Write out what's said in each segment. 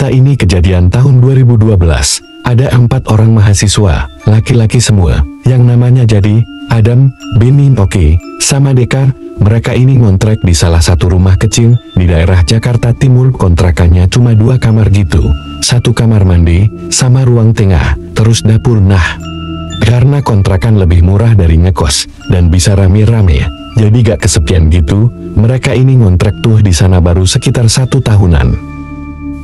Cerita ini kejadian tahun 2012. Ada 4 orang mahasiswa, laki-laki semua, yang namanya jadi Adam, Benny, Oki, sama Deka. Mereka ini ngontrak di salah satu rumah kecil di daerah Jakarta Timur. Kontrakannya cuma 2 kamar gitu, 1 kamar mandi, sama ruang tengah, terus dapur. Nah, karena kontrakan lebih murah dari ngekos, dan bisa rame-rame, jadi gak kesepian gitu, mereka ini ngontrak tuh di sana baru sekitar 1 tahunan.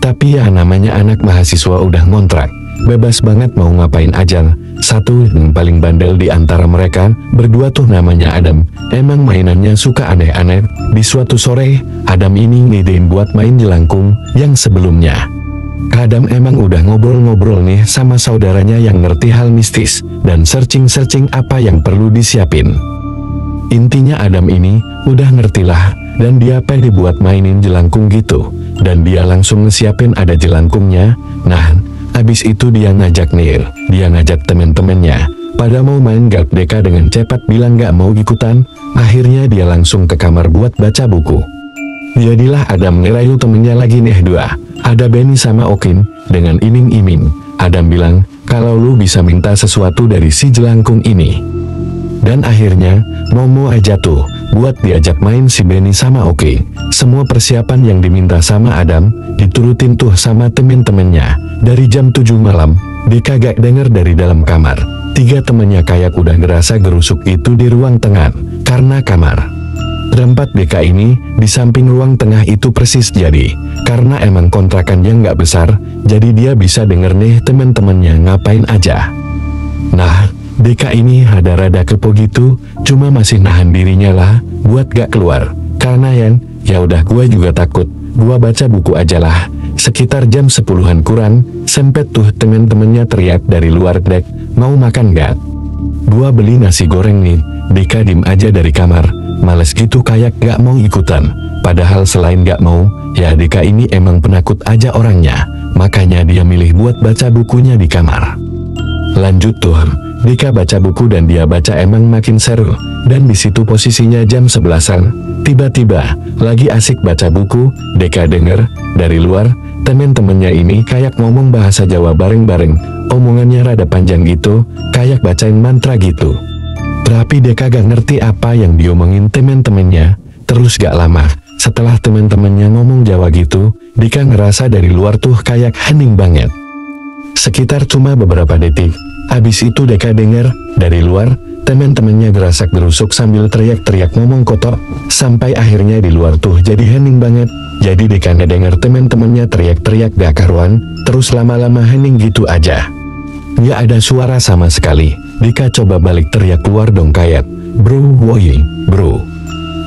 Tapi ya namanya anak mahasiswa udah ngontrak, bebas banget mau ngapain aja. Satu yang paling bandel di antara mereka berdua tuh namanya Adam. Emang mainannya suka aneh-aneh. Di suatu sore, Adam ini ngidein buat main jelangkung yang sebelumnya. Adam emang udah ngobrol-ngobrol nih sama saudaranya yang ngerti hal mistis, dan searching-searching apa yang perlu disiapin. Intinya Adam ini udah ngertilah, dan dia pede buat mainin jelangkung gitu. Dan dia langsung ngesiapin ada jelangkungnya. Nah, habis itu dia ngajak temen-temennya pada mau main. Gak Deka dengan cepat bilang gak mau ikutan. Akhirnya dia langsung ke kamar buat baca buku. Jadilah Adam ngerayu temennya lagi nih 2. Ada Benny sama Okin dengan iming-iming. Adam bilang kalau lu bisa minta sesuatu dari si jelangkung ini. Dan akhirnya mau aja tuh buat diajak main si Benny sama Oki. Semua persiapan yang diminta sama Adam diturutin tuh sama temen-temennya. Dari jam 7 malam, Deka gak denger dari dalam kamar. 3 temennya kayak udah ngerasa gerusuk itu di ruang tengah, karena kamar tempat Deka ini di samping ruang tengah itu persis. Jadi karena emang kontrakannya gak besar, jadi dia bisa denger nih temen-temennya ngapain aja. Nah, Deka ini rada-rada kepo gitu, cuma masih nahan dirinya lah buat gak keluar. Karena ya udah gua juga takut, gua baca buku aja lah. Sekitar jam 10-an kurang, sempet tuh temen-temennya teriak dari luar. Dek, mau makan gak? Gua beli nasi goreng nih. Deka dim aja dari kamar, males gitu kayak gak mau ikutan. Padahal selain gak mau, ya Deka ini emang penakut aja orangnya. Makanya dia milih buat baca bukunya di kamar. Lanjut tuh, Deka baca buku dan dia baca emang makin seru. Dan di situ posisinya jam 11-an. Tiba-tiba lagi asik baca buku, Deka denger dari luar temen-temennya ini kayak ngomong bahasa Jawa bareng-bareng. Omongannya rada panjang gitu, kayak bacain mantra gitu. Tapi Deka gak ngerti apa yang diomongin temen-temennya. Terus gak lama setelah temen-temennya ngomong Jawa gitu, Deka ngerasa dari luar tuh kayak hening banget. Sekitar cuma beberapa detik, habis itu Deka denger dari luar temen-temennya gerasak gerusuk sambil teriak-teriak ngomong kotor. Sampai akhirnya di luar tuh jadi hening banget. Jadi Deka ngedenger temen-temennya teriak-teriak gak karuan. Terus lama-lama hening gitu aja, gak ada suara sama sekali. Deka coba balik teriak keluar dong kayak, bro, woi, bro.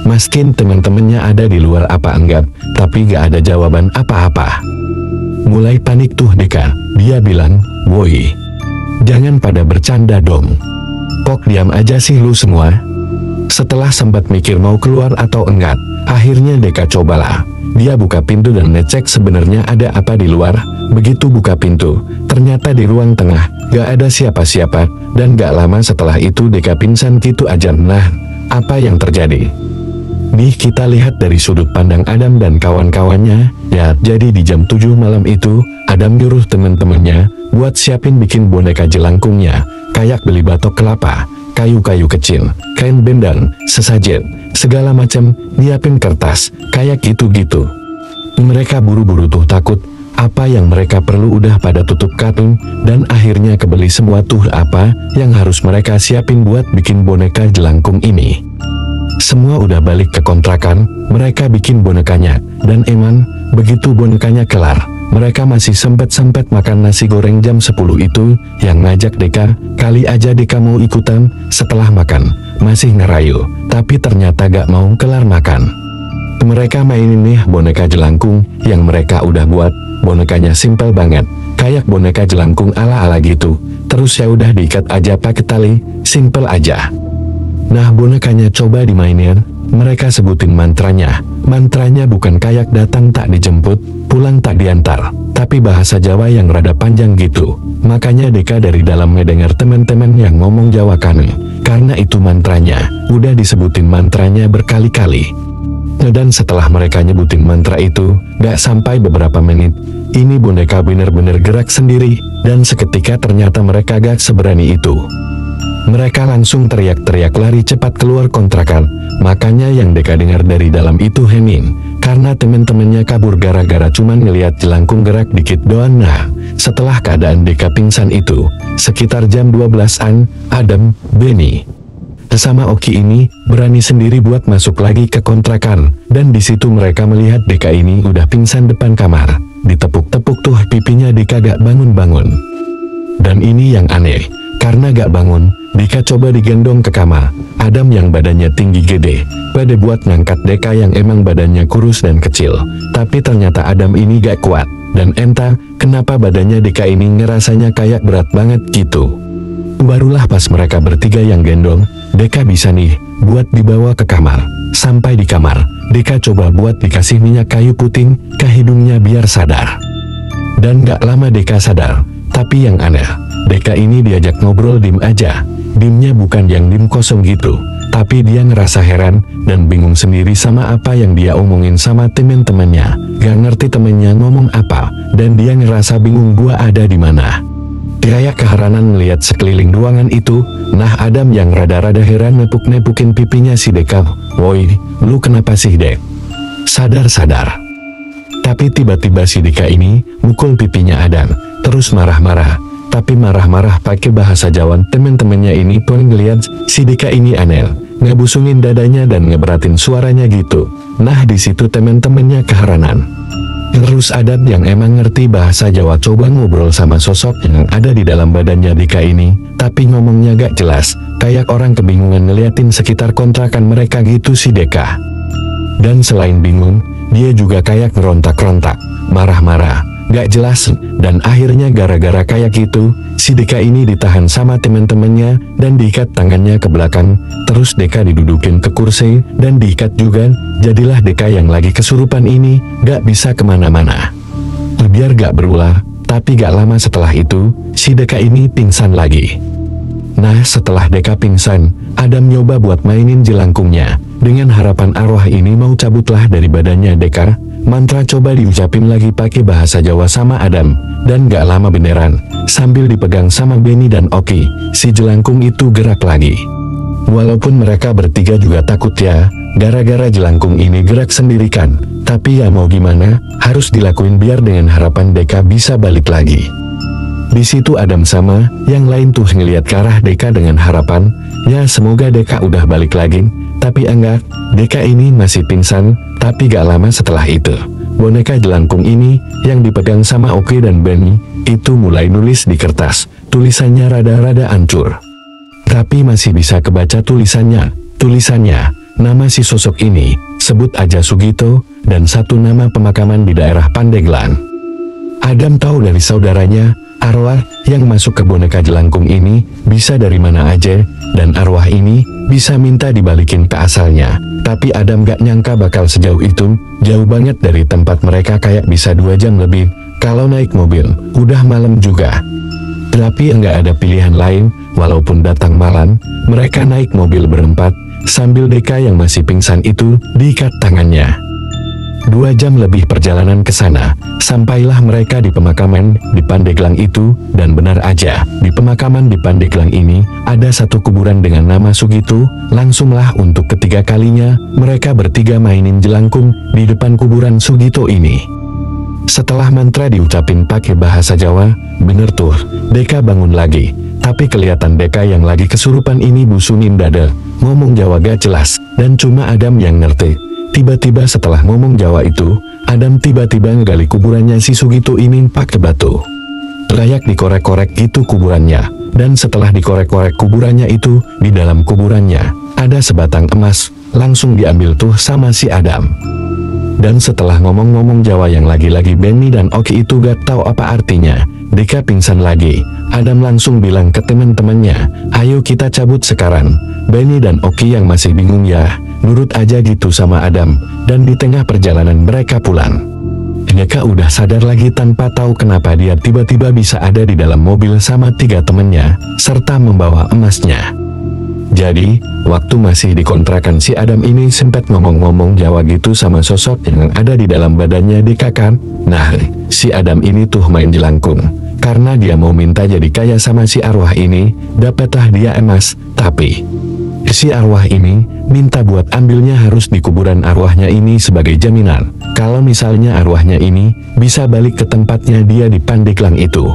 Maskin temen-temennya ada di luar apa enggak, tapi gak ada jawaban apa-apa. Mulai panik tuh Deka, dia bilang, woi, jangan pada bercanda dong. Kok diam aja sih lu semua? Setelah sempat mikir mau keluar atau enggak, akhirnya Deka cobalah. Dia buka pintu dan ngecek sebenarnya ada apa di luar. Begitu buka pintu, ternyata di ruang tengah gak ada siapa-siapa. Dan gak lama setelah itu Deka pingsan gitu aja. Nah, apa yang terjadi? Nih kita lihat dari sudut pandang Adam dan kawan-kawannya. Ya, jadi di jam 7 malam itu, Adam nyuruh temen-temennya buat siapin bikin boneka jelangkungnya. Kayak beli batok kelapa, kayu-kayu kecil, kain bendan, sesajen, segala macam, nyiapin kertas, kayak gitu-gitu. Mereka buru-buru tuh takut, apa yang mereka perlu udah pada tutup karung, dan akhirnya kebeli semua tuh apa yang harus mereka siapin buat bikin boneka jelangkung ini. Semua udah balik ke kontrakan, mereka bikin bonekanya, dan emang, begitu bonekanya kelar, mereka masih sempet-sempet makan nasi goreng jam 10 itu. Yang ngajak Deka, kali aja Deka mau ikutan. Setelah makan, masih ngerayu, tapi ternyata gak mau kelar makan. Mereka mainin nih boneka jelangkung yang mereka udah buat. Bonekanya simpel banget, kayak boneka jelangkung ala-ala gitu. Terus ya udah diikat aja pakai tali, simpel aja. Nah, bonekanya coba dimainin, mereka sebutin mantranya. Mantranya bukan kayak datang tak dijemput, pulang tak diantar, tapi bahasa Jawa yang rada panjang gitu. Makanya Deka dari dalam ngedengar teman-teman yang ngomong Jawa kan. Karena itu mantranya, udah disebutin mantranya berkali-kali. Dan setelah mereka nyebutin mantra itu, gak sampai beberapa menit, ini boneka bener-bener gerak sendiri, dan seketika ternyata mereka gak seberani itu. Mereka langsung teriak-teriak lari cepat keluar kontrakan, makanya yang Deka dengar dari dalam itu hening, karena temen-temennya kabur gara-gara cuman ngeliat jelangkung gerak dikit doang. Nah, setelah keadaan Deka pingsan itu, sekitar jam 12-an, Adam, Benny, sama Oki ini berani sendiri buat masuk lagi ke kontrakan, dan di situ mereka melihat Deka ini udah pingsan depan kamar. Ditepuk-tepuk tuh pipinya, Deka gak bangun-bangun. Dan ini yang aneh, karena gak bangun, Deka coba digendong ke kamar. Adam yang badannya tinggi gede, pada buat ngangkat Deka yang emang badannya kurus dan kecil. Tapi ternyata Adam ini gak kuat, dan entah kenapa badannya Deka ini ngerasanya kayak berat banget gitu. Barulah pas mereka bertiga yang gendong, Deka bisa nih buat dibawa ke kamar. Sampai di kamar, Deka coba buat dikasih minyak kayu puting ke hidungnya biar sadar. Dan gak lama Deka sadar, tapi yang aneh, Deka ini diajak ngobrol dim aja. Dimnya bukan yang dim kosong gitu, tapi dia ngerasa heran dan bingung sendiri sama apa yang dia omongin sama temen-temennya. Gak ngerti temennya ngomong apa, dan dia ngerasa bingung gua ada di mana. Kayak keheranan melihat sekeliling ruangan itu. Nah, Adam yang rada-rada heran nepuk-nepukin pipinya si Deka. Woi, lu kenapa sih Dek? Sadar-sadar. Tapi tiba-tiba si Deka ini mukul pipinya Adam, terus marah-marah. Tapi marah-marah pakai bahasa Jawa. Temen-temennya ini pun ngeliat si Deka ini aneh, ngebusungin dadanya dan ngeberatin suaranya gitu. Nah, di situ temen-temennya keheranan. Terus Adam yang emang ngerti bahasa Jawa coba ngobrol sama sosok yang ada di dalam badannya Deka ini, tapi ngomongnya gak jelas, kayak orang kebingungan ngeliatin sekitar kontrakan mereka gitu si Deka. Dan selain bingung, dia juga kayak ngerontak-rontak, marah-marah, gak jelas, dan akhirnya gara-gara kayak gitu, si Deka ini ditahan sama temen-temennya dan diikat tangannya ke belakang, terus Deka didudukin ke kursi dan diikat juga. Jadilah Deka yang lagi kesurupan ini gak bisa kemana-mana. Biar gak berular, tapi gak lama setelah itu, si Deka ini pingsan lagi. Nah, setelah Deka pingsan, Adam nyoba buat mainin jelangkungnya, dengan harapan arwah ini mau cabutlah dari badannya Deka. Mantra coba diucapin lagi pakai bahasa Jawa sama Adam, dan gak lama beneran, sambil dipegang sama Benny dan Oki, si jelangkung itu gerak lagi. Walaupun mereka bertiga juga takut ya, gara-gara jelangkung ini gerak sendiri kan, tapi ya mau gimana, harus dilakuin biar dengan harapan Deka bisa balik lagi. Di situ Adam sama yang lain tuh ngeliat ke arah Deka dengan harapan, ya semoga Deka udah balik lagi, tapi enggak, Deka ini masih pingsan. Tapi gak lama setelah itu, boneka jelangkung ini yang dipegang sama Oki dan Benny itu mulai nulis di kertas. Tulisannya rada-rada hancur, tapi masih bisa kebaca tulisannya. Nama si sosok ini, sebut aja Sugito, dan satu nama pemakaman di daerah Pandeglang. Adam tahu dari saudaranya, arwah yang masuk ke boneka jelangkung ini bisa dari mana aja, dan arwah ini bisa minta dibalikin ke asalnya. Tapi Adam gak nyangka bakal sejauh itu, jauh banget dari tempat mereka, kayak bisa 2 jam lebih, kalau naik mobil, udah malam juga. Tapi enggak ada pilihan lain, walaupun datang malam, mereka naik mobil berempat, sambil Deka yang masih pingsan itu diikat tangannya. 2 jam lebih perjalanan ke sana, sampailah mereka di pemakaman di Pandeglang itu, dan benar aja, di pemakaman di Pandeglang ini, ada satu kuburan dengan nama Sugito. Langsunglah untuk ketiga kalinya, mereka bertiga mainin jelangkung di depan kuburan Sugito ini. Setelah mantra diucapin pakai bahasa Jawa, bener tuh, Deka bangun lagi, tapi kelihatan Deka yang lagi kesurupan ini busungin dada, ngomong Jawa gak jelas, dan cuma Adam yang ngerti. Tiba-tiba setelah ngomong Jawa itu, Adam tiba-tiba ngegali kuburannya si Sugito ini pakai batu. Layak dikorek-korek gitu kuburannya, dan setelah dikorek-korek kuburannya itu, di dalam kuburannya, ada sebatang emas, langsung diambil tuh sama si Adam. Dan setelah ngomong-ngomong Jawa yang lagi-lagi Benny dan Oki itu gak tahu apa artinya, Deka pingsan lagi. Adam langsung bilang ke teman-temannya, ayo kita cabut sekarang. Benny dan Oki yang masih bingung ya, nurut aja gitu sama Adam, dan di tengah perjalanan mereka pulang. Deka udah sadar lagi tanpa tahu kenapa dia tiba-tiba bisa ada di dalam mobil sama 3 temennya, serta membawa emasnya. Jadi, waktu masih dikontrakan si Adam ini sempat ngomong-ngomong Jawa gitu sama sosok yang ada di dalam badannya Deka kan. Nah, si Adam ini tuh main jelangkung. Karena dia mau minta jadi kaya sama si arwah ini, dapatlah dia emas. Tapi, si arwah ini minta buat ambilnya harus di kuburan arwahnya ini sebagai jaminan. Kalau misalnya arwahnya ini bisa balik ke tempatnya dia di Pandeglang itu.